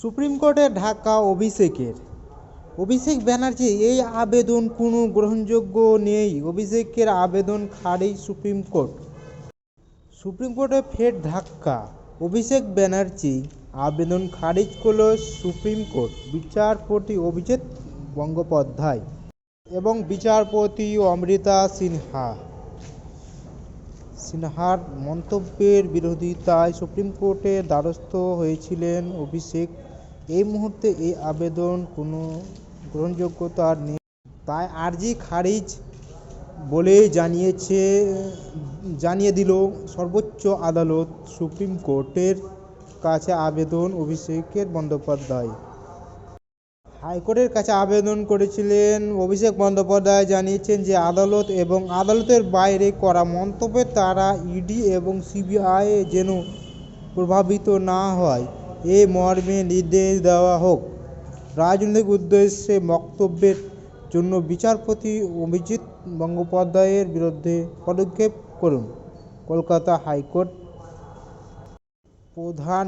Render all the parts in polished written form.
Supreme কোর্টে ঢাকা অভিষেক ব্যানার্জি এই আবেদন কোনো গ্রহণযোগ্য নেই। অভিষেকের আবেদন খারিজ সুপ্রিম কোর্টে ফের ধাক্কা, অভিষেক ব্যানার্জি আবেদন খারিজ করল সুপ্রিম কোর্ট। বিচারপতি অভিজিৎ গঙ্গোপাধ্যায় এবং বিচারপতি অমৃতা সিনহার মন্তব্যের বিরোধিতায় সুপ্রিম কোর্টের দ্বারস্থ হয়েছিলেন অভিষেক। এই মুহূর্তে এই আবেদন কোনো গ্রহণযোগ্যতা নেই, তাই আর্জি খারিজ বলেই জানিয়ে দিল সর্বোচ্চ আদালত। সুপ্রিম কোর্টের কাছে আবেদন অভিষেক বন্দ্যোপাধ্যায় হাইকোর্টের কাছে আবেদন করেছিলেন। অভিষেক বন্দ্যোপাধ্যায় জানিয়েছেন যে আদালত এবং আদালতের বাইরে করা মন্তব্যে তারা ইডি এবং সিবিআই যেন প্রভাবিত না হয় এ মর্মে নির্দেশ দেওয়া হোক। রাজনৈতিক উদ্দেশ্যে বক্তব্যের জন্য বিচারপতি অভিজিৎ গঙ্গোপাধ্যায়ের বিরুদ্ধে পদক্ষেপ করুন কলকাতা হাইকোর্ট প্রধান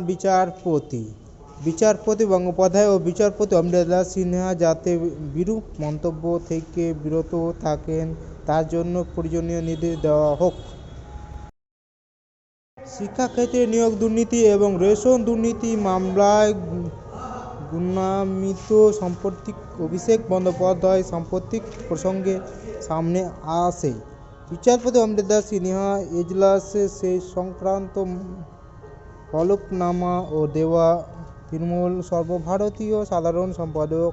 বিচারপতি গঙ্গোপাধ্যায় ও বিচারপতি অমৃতা সিনহা যাতে বিরূপ মন্তব্য থেকে বিরত থাকেন তার জন্য প্রয়োজনীয় নির্দেশ দেওয়া হোক। শিক্ষাক্ষেত্রে নিয়োগ দুর্নীতি এবং রেশন দুর্নীতি মামলায় গুণান্বিত সাম্প্রতিক অভিষেক বন্দ্যোপাধ্যায় সাম্প্রতিক প্রসঙ্গে সামনে আসে। বিচারপতি অমৃতা সিনহা এজলাসে সেই সংক্রান্ত হলফনামা ও দেওয়া তৃণমূল সর্বভারতীয় সাধারণ সম্পাদক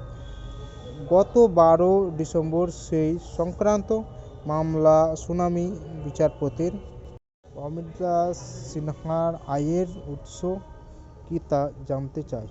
গত 12 ডিসেম্বর সেই সংক্রান্ত মামলা শুনানি। বিচারপতি অমৃতা সিনহার আয়ের উৎস কী তা জানতে চায়